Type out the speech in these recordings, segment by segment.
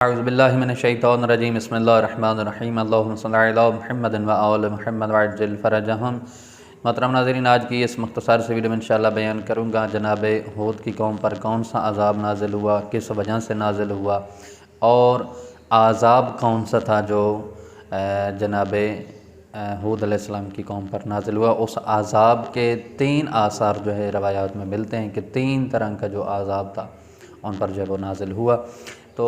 اعوذ باللہ من الشیطان الرجیم بسم اللہ الرحمن الرحیم اللہم صلی علی محمد و آل محمد وعجل فرجہم۔ محترم ناظرین، آج کی اس مختصر سے ویڈیو میں انشاءاللہ بیان کروں گا جناب ہود کی قوم پر کون سا عذاب نازل ہوا، کس وجہ سے نازل ہوا، اور عذاب کون سا تھا جو جناب ہود علیہ السلام کی قوم پر نازل ہوا۔ اس عذاب کے 3 آثار جو ہے روایات میں ملتے ہیں کہ 3 طرح کا جو عذاب تھا ان پر جو ہے وہ نازل ہوا۔ تو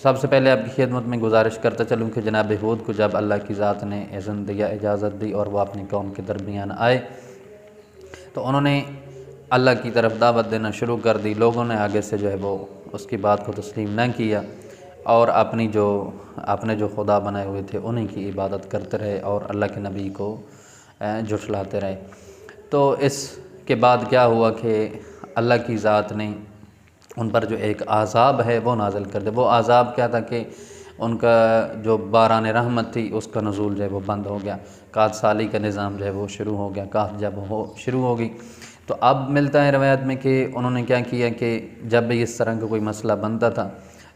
سب سے پہلے آپ کی خدمت میں گزارش کرتا چلوں کہ جناب ہود کو جب اللہ کی ذات نے اذن دیا، اجازت دی اور وہ اپنی قوم کے درمیان آئے تو انہوں نے اللہ کی طرف دعوت دینا شروع کر دی۔ لوگوں نے آگے سے جو ہے وہ اس کی بات کو تسلیم نہ کیا اور اپنے جو خدا بنائے ہوئے تھے انہیں کی عبادت کرتے رہے اور اللہ کے نبی کو جھٹلاتے رہے۔ تو اس کے بعد کیا ہوا کہ اللہ کی ذات نے ان پر جو ایک عذاب ہے وہ نازل کر دے۔ وہ عذاب کیا تھا کہ ان کا جو باران رحمت تھی اس کا نزول جو ہے وہ بند ہو گیا، قحط سالی کا نظام جو ہے وہ شروع ہو گیا، قحط جب شروع ہو گئی تو اب ملتا ہے روایت میں کہ انہوں نے کیا کیا کہ جب بھی اس طرح کا کوئی مسئلہ بنتا تھا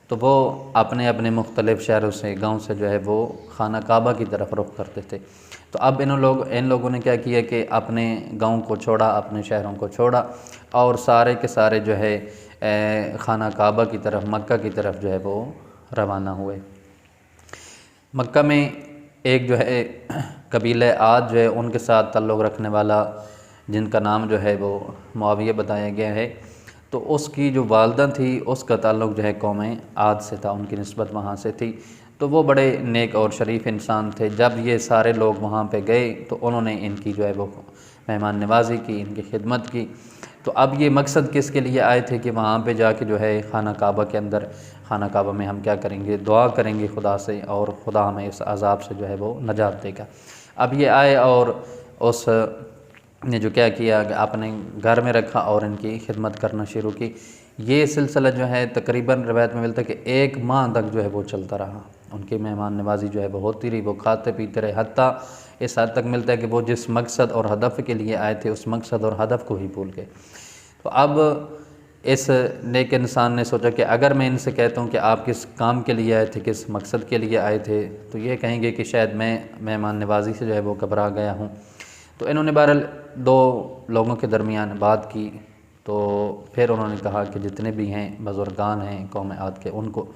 تو وہ اپنے مختلف شہروں سے، گاؤں سے جو ہے وہ خانہ کعبہ کی طرف رخ کرتے تھے۔ تو اب ان لوگوں نے کیا کیا کہ اپنے گاؤں کو چھوڑا، اپنے شہروں کو چھوڑا اور سارے کے سارے جو ہے خانہ کعبہ کی طرف، مکہ کی طرف جو ہے وہ روانہ ہوئے۔ مکہ میں ایک جو ہے قبیلہ عاد جو ہے ان کے ساتھ تعلق رکھنے والا، جن کا نام جو ہے وہ معاویہ بتایا گیا ہے، تو اس کی جو والدہ تھی اس کا تعلق جو ہے قوم عاد سے تھا، ان کی نسبت وہاں سے تھی۔ تو وہ بڑے نیک اور شریف انسان تھے۔ جب یہ سارے لوگ وہاں پہ گئے تو انہوں نے ان کی جو ہے وہ مہمان نوازی کی، ان کی خدمت کی۔ تو اب یہ مقصد کس کے لیے آئے تھے کہ وہاں پہ جا کے جو ہے خانہ کعبہ کے اندر، خانہ کعبہ میں ہم کیا کریں گے، دعا کریں گے خدا سے اور خدا ہمیں اس عذاب سے جو ہے وہ نجات دے گا۔ اب یہ آئے اور اس نے جو کیا کہ اپنے گھر میں رکھا اور ان کی خدمت کرنا شروع کی۔ یہ سلسلہ جو ہے تقریباً روایت میں ملتا ہے کہ 1 ماہ تک جو ہے وہ چلتا رہا، ان کی مہمان نوازی جو ہے وہ ہوتی رہی، وہ کھاتے پیتے رہے، حتیٰ اس حد تک ملتا ہے کہ وہ جس مقصد اور ہدف کے لیے آئے تھے اس مقصد اور ہدف کو ہی بھول گئے۔ تو اب اس نیک انسان نے سوچا کہ اگر میں ان سے کہتا ہوں کہ آپ کس کام کے لیے آئے تھے، کس مقصد کے لیے آئے تھے، تو یہ کہیں گے کہ شاید میں مہمان نوازی سے جو ہے وہ گھبرا گیا ہوں۔ تو انہوں نے بہرحال 2 لوگوں کے درمیان بات کی، تو پھر انہوں نے کہا کہ جتنے بھی ہیں بزرگان ہیں قوم عاد کے، ان کو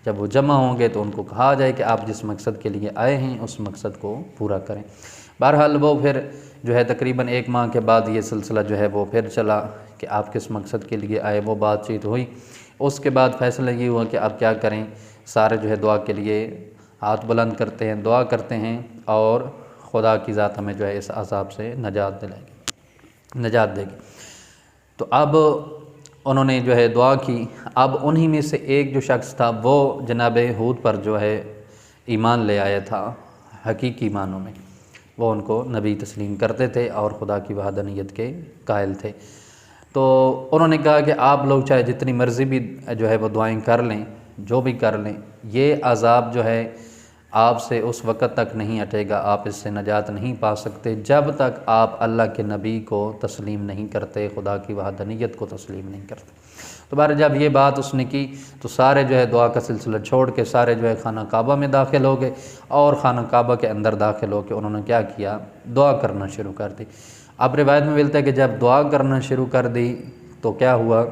جب وہ جمع ہوں گے تو ان کو کہا جائے کہ آپ جس مقصد کے لیے آئے ہیں اس مقصد کو پورا کریں۔ بہرحال وہ پھر جو ہے تقریباً 1 ماہ کے بعد یہ سلسلہ جو ہے وہ پھر چلا کہ آپ کس مقصد کے لیے آئے، وہ بات چیت ہوئی۔ اس کے بعد فیصلہ یہ ہوا کہ اب کیا کریں، سارے جو ہے دعا کے لیے ہاتھ بلند کرتے ہیں، دعا کرتے ہیں اور خدا کی ذات ہمیں جو ہے اس عذاب سے نجات دے گی۔ تو اب انہوں نے جو ہے دعا کی۔ اب انہی میں سے ایک جو شخص تھا وہ جناب ہود پر جو ہے ایمان لے آیا تھا، حقیقی معنوں میں وہ ان کو نبی تسلیم کرتے تھے اور خدا کی وحدانیت کے قائل تھے۔ تو انہوں نے کہا کہ آپ لوگ چاہے جتنی مرضی بھی جو ہے وہ دعائیں کر لیں، جو بھی کر لیں، یہ عذاب جو ہے آپ سے اس وقت تک نہیں ہٹے گا، آپ اس سے نجات نہیں پا سکتے جب تک آپ اللہ کے نبی کو تسلیم نہیں کرتے، خدا کی وحدانیت کو تسلیم نہیں کرتے۔ تو بہرحال جب یہ بات اس نے کی تو سارے جو ہے دعا کا سلسلہ چھوڑ کے سارے جو ہے خانہ کعبہ میں داخل ہو گئے اور خانہ کعبہ کے اندر داخل ہو کے انہوں نے کیا کیا، دعا کرنا شروع کر دی۔ اب روایت میں ملتا ہے کہ جب دعا کرنا شروع کر دی تو کیا ہوا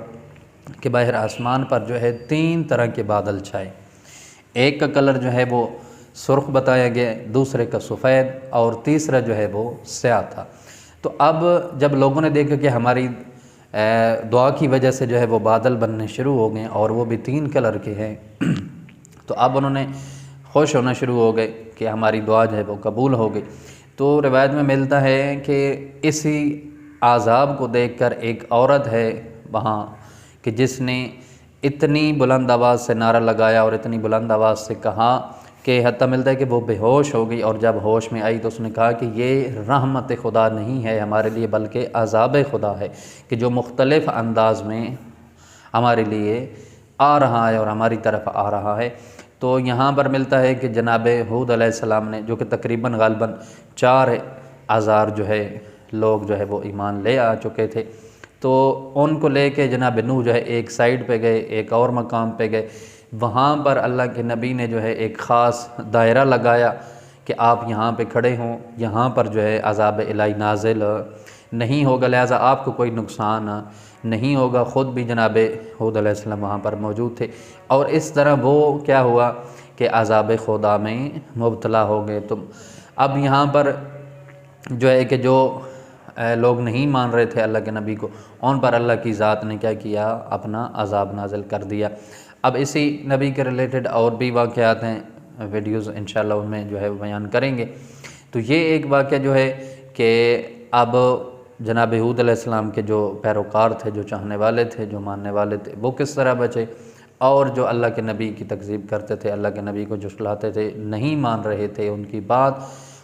کہ باہر آسمان پر جو ہے 3 طرح کے بادل چھائے۔ ایک کا کلر جو ہے وہ سرخ بتایا گیا، دوسرے کا سفید اور تیسرا جو ہے وہ سیاہ تھا۔ تو اب جب لوگوں نے دیکھا کہ ہماری دعا کی وجہ سے جو ہے وہ بادل بننے شروع ہو گئے اور وہ بھی 3 کلر کے ہیں، تو اب انہوں نے خوش ہونا شروع ہو گئے کہ ہماری دعا جو ہے وہ قبول ہو گئی۔ تو روایت میں ملتا ہے کہ اسی عذاب کو دیکھ کر ایک عورت ہے وہاں کہ جس نے اتنی بلند آواز سے نعرہ لگایا اور اتنی بلند آواز سے کہا کہ حتیٰ ملتا ہے کہ وہ بے ہوش ہو گئی، اور جب ہوش میں آئی تو اس نے کہا کہ یہ رحمت خدا نہیں ہے ہمارے لیے بلکہ عذاب خدا ہے کہ جو مختلف انداز میں ہمارے لیے آ رہا ہے اور ہماری طرف آ رہا ہے۔ تو یہاں پر ملتا ہے کہ جناب ہود علیہ السلام نے، جو کہ تقریباً غالباً 4000 جو ہے لوگ جو ہے وہ ایمان لے آ چکے تھے، تو ان کو لے کے جناب نوح جو ہے ایک سائیڈ پہ گئے، ایک اور مقام پہ گئے۔ وہاں پر اللہ کے نبی نے جو ہے ایک خاص دائرہ لگایا کہ آپ یہاں پہ کھڑے ہوں، یہاں پر جو ہے عذاب الہی نازل نہیں ہوگا، لہٰذا آپ کو کوئی نقصان نہیں ہوگا۔ خود بھی جناب ہود علیہ السلام وہاں پر موجود تھے، اور اس طرح وہ کیا ہوا کہ عذاب خدا میں مبتلا ہو گئے۔ تو اب یہاں پر جو ہے کہ جو لوگ نہیں مان رہے تھے اللہ کے نبی کو، ان پر اللہ کی ذات نے کیا کیا، اپنا عذاب نازل کر دیا۔ اب اسی نبی کے ریلیٹڈ اور بھی واقعات ہیں، ویڈیوز انشاءاللہ ان میں جو ہے بیان کریں گے۔ تو یہ ایک واقعہ جو ہے کہ اب جناب ہود علیہ السلام کے جو پیروکار تھے، جو چاہنے والے تھے، جو ماننے والے تھے، وہ کس طرح بچے، اور جو اللہ کے نبی کی تکذیب کرتے تھے، اللہ کے نبی کو جھٹلاتے تھے، نہیں مان رہے تھے ان کی بات،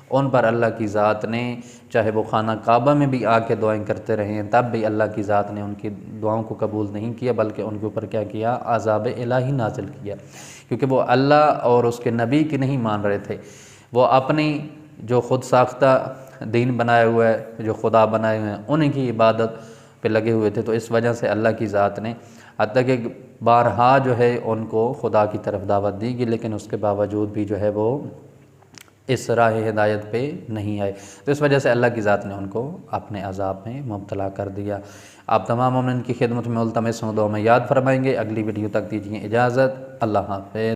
ان پر اللہ کی ذات نے، چاہے وہ خانہ کعبہ میں بھی آ کے دعائیں کرتے رہے ہیں، تب بھی اللہ کی ذات نے ان کی دعاؤں کو قبول نہیں کیا، بلکہ ان کے اوپر کیا کیا، عذاب الہی نازل کیا، کیونکہ وہ اللہ اور اس کے نبی کی نہیں مان رہے تھے، وہ اپنی جو خود ساختہ دین بنائے ہوئے ہے، جو خدا بنائے ہوئے ہیں، انہیں کی عبادت پہ لگے ہوئے تھے۔ تو اس وجہ سے اللہ کی ذات نے حتیٰ کہ بارہا جو ہے ان کو خدا کی طرف دعوت دی گئی، لیکن اس کے باوجود بھی جو ہے وہ اس راہ ہدایت پہ نہیں آئے، تو اس وجہ سے اللہ کی ذات نے ان کو اپنے عذاب میں مبتلا کر دیا۔ آپ تمام مومنین کی خدمت میں ملتمس ہوں، دعا میں یاد فرمائیں گے۔ اگلی ویڈیو تک دیجیے اجازت، اللہ حافظ۔